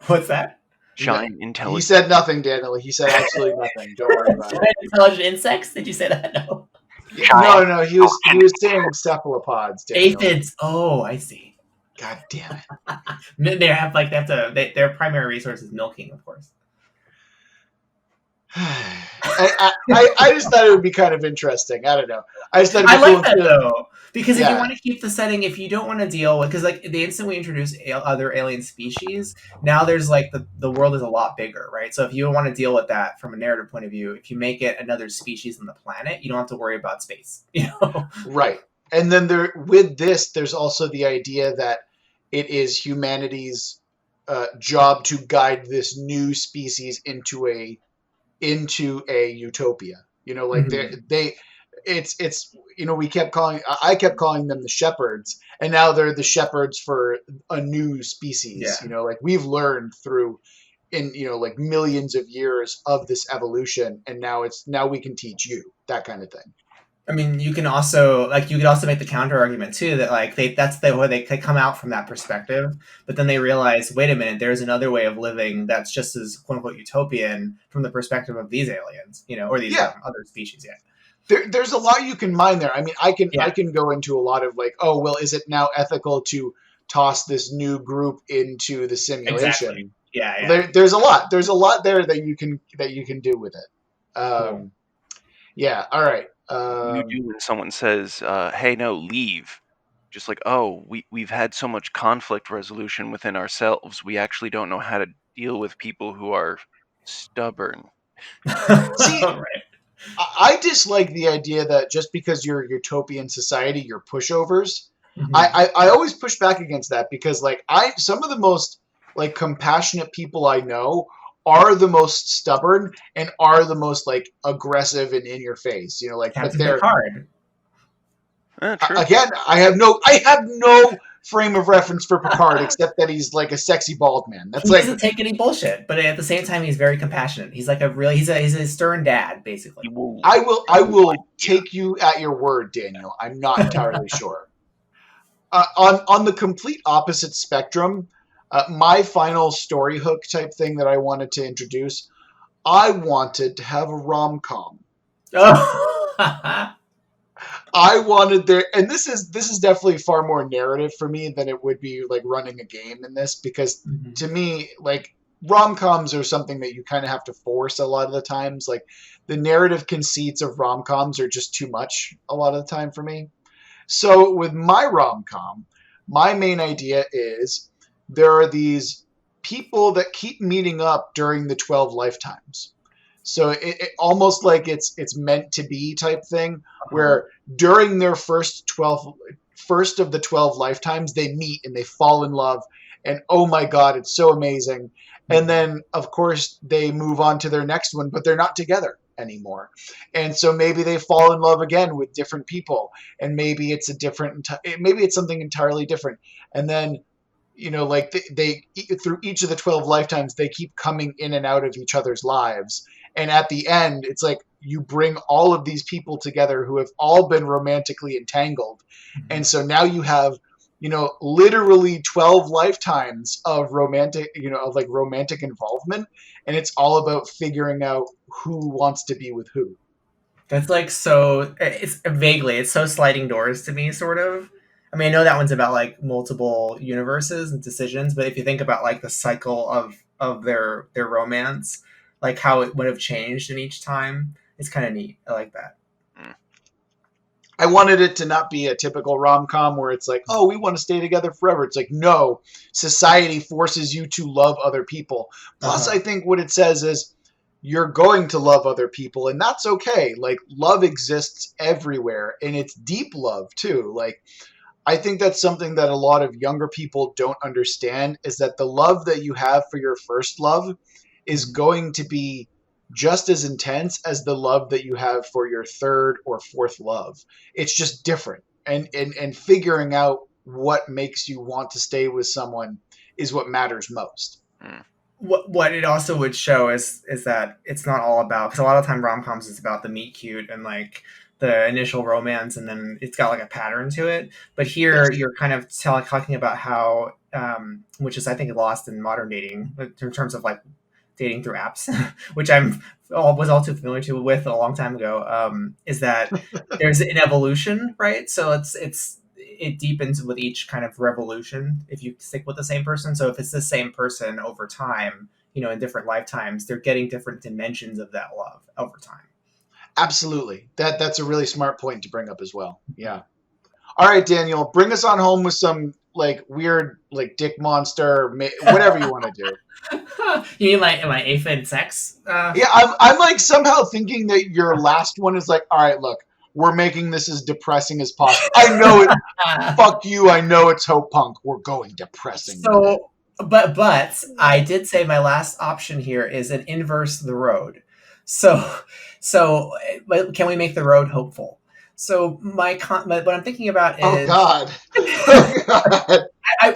[SPEAKER 3] What's that?
[SPEAKER 1] No,
[SPEAKER 2] Giant
[SPEAKER 1] he
[SPEAKER 2] intelligent.
[SPEAKER 1] said nothing, Daniel. He said absolutely nothing. Don't worry about it.
[SPEAKER 3] Giant intelligent insects? Did you say that? No.
[SPEAKER 1] Yeah,
[SPEAKER 2] Giant
[SPEAKER 1] no. He was saying cephalopods, Daniel.
[SPEAKER 3] Aphids. Oh, I see.
[SPEAKER 1] God damn it.
[SPEAKER 3] Their primary resource is milking, of course.
[SPEAKER 1] I just thought it would be kind of interesting. I don't know. I just thought it'd be
[SPEAKER 3] I
[SPEAKER 1] cool
[SPEAKER 3] like that though, because if you
[SPEAKER 1] Yeah.
[SPEAKER 3] want to keep the setting, if you don't want to deal with, because like the instant we introduce other alien species, now there's like the world is a lot bigger, right? So if you want to deal with that from a narrative point of view, if you make it another species on the planet, you don't have to worry about space, you know?
[SPEAKER 1] Right. And then with this, there's also the idea that it is humanity's job to guide this new species into a utopia. You know, like
[SPEAKER 3] Mhm.
[SPEAKER 1] it's we kept calling I kept calling them the shepherds, and now they're the shepherds for a new species.
[SPEAKER 3] Yeah.
[SPEAKER 1] You know, like we've learned through in like millions of years of this evolution, and now we can teach you that kind of thing.
[SPEAKER 3] I mean, you could also make the counter argument too that like that's the way they come out from that perspective, but then they realize, wait a minute, there's another way of living that's just as quote unquote utopian from the perspective of these aliens, or these
[SPEAKER 1] Yeah.
[SPEAKER 3] other species. Yeah,
[SPEAKER 1] There's a lot you can mine there. I mean, I
[SPEAKER 3] yeah,
[SPEAKER 1] can go into a lot of like, oh well, is it now ethical to toss this new group into the
[SPEAKER 3] exactly.
[SPEAKER 1] simulation?
[SPEAKER 3] Yeah, yeah,
[SPEAKER 1] There's a lot. There's a lot there that you can do with it.
[SPEAKER 3] cool.
[SPEAKER 1] Yeah. All right.
[SPEAKER 2] What do you do when someone says, "Hey, no, leave"? Just like, oh, we've had so much conflict resolution within ourselves, we actually don't know how to deal with people who are stubborn.
[SPEAKER 1] See,
[SPEAKER 3] Right.
[SPEAKER 1] I dislike the idea that just because you're a utopian society, you're pushovers.
[SPEAKER 3] Mhm.
[SPEAKER 1] I always push back against that because like some of the most like compassionate people I know are the most stubborn and are the most like aggressive and in your face. Like, but
[SPEAKER 3] Captain
[SPEAKER 1] they're
[SPEAKER 3] Picard.
[SPEAKER 2] True.
[SPEAKER 1] again, I have no frame of reference for Picard except that he's like a sexy bald man. That's
[SPEAKER 3] He
[SPEAKER 1] like
[SPEAKER 3] doesn't take any bullshit, but at the same time, he's very compassionate. He's like he's a stern dad, basically.
[SPEAKER 2] He will.
[SPEAKER 1] I
[SPEAKER 2] He will
[SPEAKER 1] will
[SPEAKER 2] fight you.
[SPEAKER 1] take you at your word, Daniel. I'm not entirely sure. On the complete opposite spectrum, my final story hook type thing that I wanted to introduce, I wanted to have a rom-com.
[SPEAKER 3] Oh.
[SPEAKER 1] I wanted there, and this is definitely far more narrative for me than it would be like running a game in this, because
[SPEAKER 3] Mhm.
[SPEAKER 1] to me, like rom-coms are something that you kind of have to force a lot of the times. Like the narrative conceits of rom-coms are just too much a lot of the time for me. So with my rom-com, my main idea is there are these people that keep meeting up during the 12 lifetimes. So it almost like it's meant to be type thing
[SPEAKER 3] Uh-huh.
[SPEAKER 1] where during their first of the 12 lifetimes they meet and they fall in love, and oh my god, it's so amazing. And
[SPEAKER 3] Mhm.
[SPEAKER 1] then of course they move on to their next one, but they're not together anymore. And so maybe they fall in love again with different people, and maybe maybe it's something entirely different. And then like they through each of the 12 lifetimes they keep coming in and out of each other's lives, and at the end it's like you bring all of these people together who have all been romantically entangled, and
[SPEAKER 3] Mhm.
[SPEAKER 1] so now you have literally 12 lifetimes of romantic involvement, and it's all about figuring out who wants to be with who.
[SPEAKER 3] That's like so. It's so sliding doors to me, sort of. I mean, I know that one's about like multiple universes and decisions, but if you think about like the cycle of their romance, like how it would have changed in each time, it's kind of neat. I like that.
[SPEAKER 2] Mm.
[SPEAKER 1] I wanted it to not be a typical rom-com where it's like, oh, we want to stay together forever. It's like, no, society forces you to love other people.
[SPEAKER 3] Uh
[SPEAKER 1] Plus,
[SPEAKER 3] huh.
[SPEAKER 1] I think what it says is you're going to love other people, and that's okay. Like, love exists everywhere, and it's deep love too. Like, I think that's something that a lot of younger people don't understand, is that the love that you have for your first love is going to be just as intense as the love that you have for your third or fourth love. It's just different. And figuring out what makes you want to stay with someone is what matters most.
[SPEAKER 2] Mm.
[SPEAKER 3] What it also would show is that it's not all about, because a lot of time rom coms is about the meet cute and like the initial romance, and then it's got like a pattern to it. But here
[SPEAKER 1] Yes.
[SPEAKER 3] you're kind of talking about how, which is I think lost in modern dating in terms of like dating through apps, which was all too familiar to with a long time ago. Is that there's an evolution, right? So it deepens with each kind of revolution if you stick with the same person. So if it's the same person over time, in different lifetimes, they're getting different dimensions of that love over time.
[SPEAKER 1] Absolutely. That's a really smart point to bring up as well. Yeah. All right, Daniel, bring us on home with some like weird like dick monster, whatever you want to do.
[SPEAKER 3] You mean like my aphid sex?
[SPEAKER 1] Yeah, I'm like somehow thinking that your last one is like, all right, look, we're making this as depressing as possible. I know it. Fuck you. I know it's Hope Punk. We're going depressing with it.
[SPEAKER 3] So, but I did say my last option here is an inverse the road. So can we make the road hopeful? So what I'm thinking about
[SPEAKER 1] Oh
[SPEAKER 3] is
[SPEAKER 1] God. Oh God.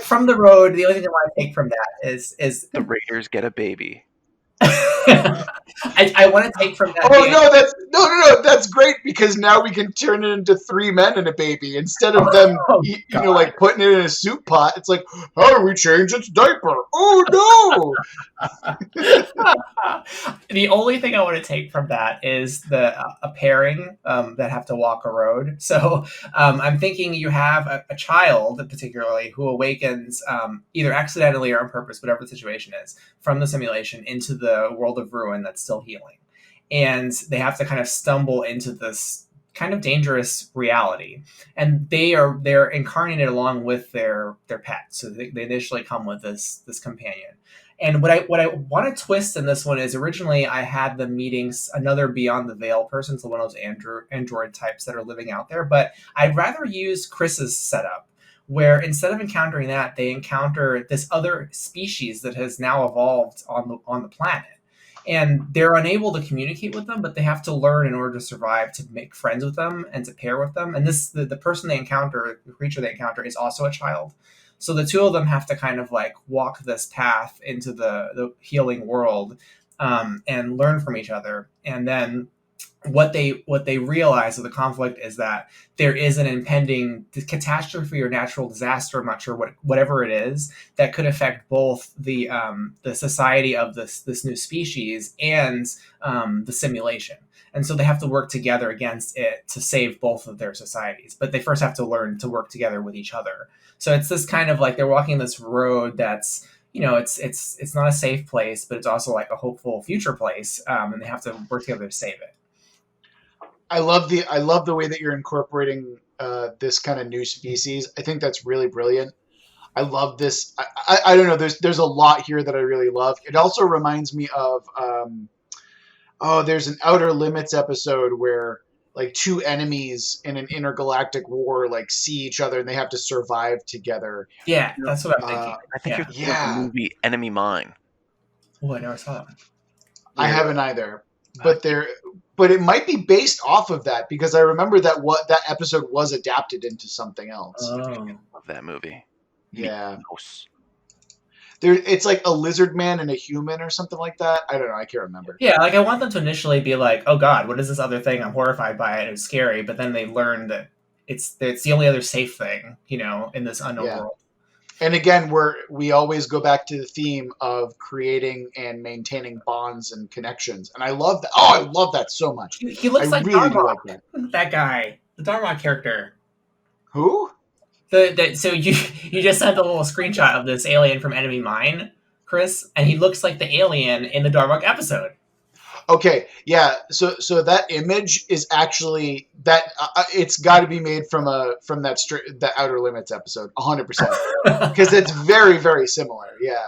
[SPEAKER 3] from the road. The only thing I want to take from that is
[SPEAKER 2] The Raiders get a baby.
[SPEAKER 3] I want to take from that.
[SPEAKER 1] Oh no, that's great because now we can turn it into 3 men and a baby instead of them, like putting it in a soup pot. It's like, how do we change its diaper? Oh no!
[SPEAKER 3] The only thing I want to take from that is a pairing that have to walk a road. So I'm thinking you have a child, particularly, who awakens either accidentally or on purpose, whatever the situation is, from the simulation into the world of ruin that's still healing. And they have to kind of stumble into this kind of dangerous reality. And they're incarnated along with their pet. So they initially come with this companion. And what I want to twist in this one is originally I had them meeting another Beyond the Veil person, so one of those android types that are living out there. But I'd rather use Chris's setup, where instead of encountering that, they encounter this other species that has now evolved on the planet. And they're unable to communicate with them, but they have to learn in order to survive to make friends with them and to pair with them. And the person they encounter, the creature they encounter, is also a child. So the two of them have to kind of like walk this path into the healing world and learn from each other. And then what they realize of the conflict is that there is an impending catastrophe or natural disaster. I'm not sure whatever it is that could affect both the society of this new species and the simulation. And so they have to work together against it to save both of their societies. But they first have to learn to work together with each other. So it's this kind of like they're walking this road that's, it's not a safe place, but it's also like a hopeful future place. And they have to work together to save it.
[SPEAKER 1] I love the way that you're incorporating this kind of new species. I think that's really brilliant. I love this. I don't know. There's a lot here that I really love. It also reminds me of there's an Outer Limits episode where like two enemies in an intergalactic war like see each other and they have to survive together.
[SPEAKER 3] Yeah, that's what I'm thinking.
[SPEAKER 2] I think you're thinking of the movie Enemy Mine.
[SPEAKER 3] Oh, I never saw that one.
[SPEAKER 1] I haven't either. But it might be based off of that because I remember that episode was adapted into something else.
[SPEAKER 3] Oh.
[SPEAKER 2] I love that movie.
[SPEAKER 1] Yeah. It's like a lizard man and a human or something like that. I don't know. I can't remember.
[SPEAKER 3] Yeah, like I want them to initially be like, "Oh God, what is this other thing? I'm horrified by it. It's scary." But then they learn that it's the only other safe thing, in this unknown world.
[SPEAKER 1] And again, we always go back to the theme of creating and maintaining bonds and connections. And I love that. Oh, I love that so much.
[SPEAKER 3] He looks like
[SPEAKER 1] really
[SPEAKER 3] Darmok.
[SPEAKER 1] Do like
[SPEAKER 3] that guy, the Darmok character.
[SPEAKER 1] Who?
[SPEAKER 3] So you just sent a little screenshot of this alien from Enemy Mine, Chris, and he looks like the alien in the Darmok episode.
[SPEAKER 1] Okay, yeah. So that image is actually that it's got to be made from that Outer Limits episode, 100%, because it's very very similar. Yeah.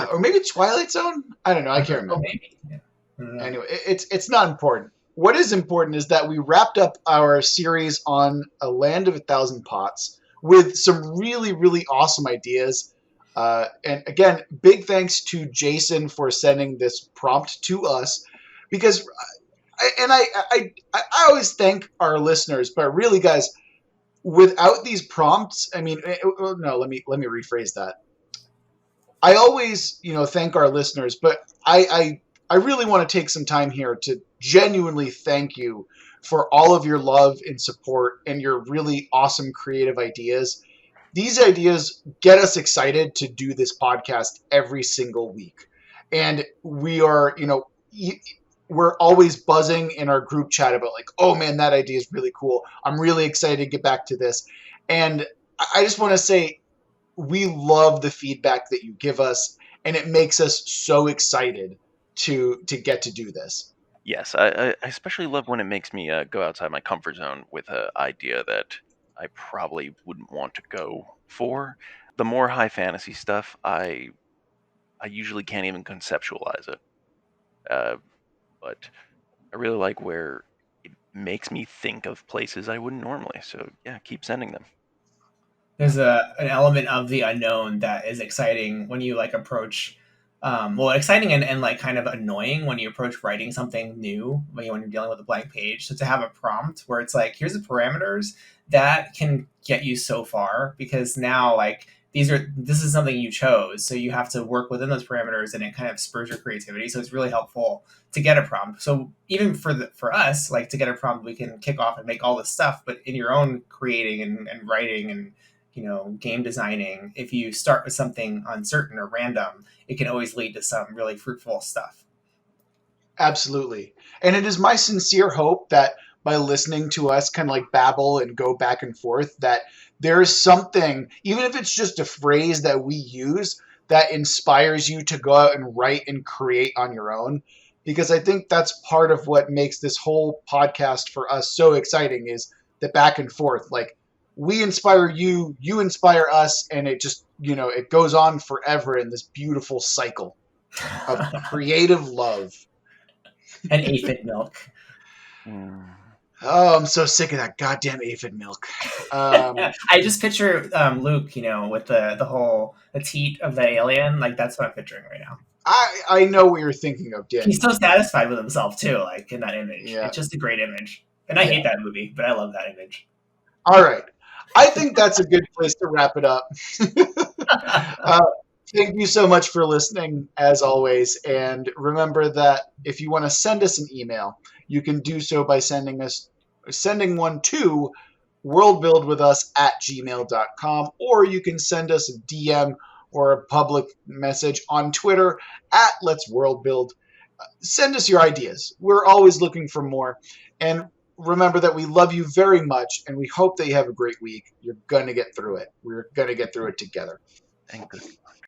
[SPEAKER 1] Or maybe Twilight Zone. I don't know. I can't remember.
[SPEAKER 3] Maybe. Yeah.
[SPEAKER 1] Anyway, it's not important. What is important is that we wrapped up our series on A Land of a Thousand Pots with some really, really awesome ideas. And again, big thanks to Jason for sending this prompt to us because, I always thank our listeners, but really, guys, without these prompts, I mean, no, let me rephrase that. I always, thank our listeners, but I really want to take some time here to genuinely thank you for all of your love and support and your really awesome creative ideas. These ideas get us excited to do this podcast every single week. And we are, we're always buzzing in our group chat about like, oh man, that idea is really cool. I'm really excited to get back to this. And I just want to say, we love the feedback that you give us, and it makes us so excited to get to do this.
[SPEAKER 2] Yes, I especially love when it makes me go outside my comfort zone with an idea that I probably wouldn't want to go for. The more high fantasy stuff, I usually can't even conceptualize it. Uh, but I really like where it makes me think of places I wouldn't normally. So yeah, keep sending them.
[SPEAKER 3] There's an element of the unknown that is exciting when you like approach well, exciting and like kind of annoying when you approach writing something new when you're dealing with a blank page. So to have a prompt where it's like, here's the parameters, that can get you so far, because now like this is something you chose, so you have to work within those parameters, and it kind of spurs your creativity. So it's really helpful to get a prompt. So even for us, like to get a prompt, we can kick off and make all this stuff, but in your own creating and writing and game designing, if you start with something uncertain or random, it can always lead to some really fruitful stuff.
[SPEAKER 1] Absolutely. And it is my sincere hope that by listening to us kind of like babble and go back and forth, that there is something, even if it's just a phrase that we use, that inspires you to go out and write and create on your own. Because I think that's part of what makes this whole podcast for us so exciting, is the back and forth. Like, we inspire you, you inspire us, and it just, it goes on forever in this beautiful cycle of creative love.
[SPEAKER 3] And aphid milk.
[SPEAKER 2] Mm.
[SPEAKER 1] Oh, I'm so sick of that goddamn aphid milk.
[SPEAKER 3] I just picture Luke, with the teat of the alien. Like, that's what I'm picturing right now.
[SPEAKER 1] I know what you're thinking of, Dan.
[SPEAKER 3] He's so satisfied with himself too, like in that image.
[SPEAKER 1] Yeah.
[SPEAKER 3] It's just a great image. And I hate that movie, but I love that image.
[SPEAKER 1] All right. I think that's a good place to wrap it up. Thank you so much for listening, as always. And remember that if you want to send us an email, you can do so by sending one to worldbuildwithus@gmail.com, or you can send us a DM or a public message on Twitter @Let's Worldbuild. Send us your ideas. We're always looking for more. And remember that we love you very much, and we hope that you have a great week. You're going to get through it. We're going to get through it together.
[SPEAKER 2] Thank you.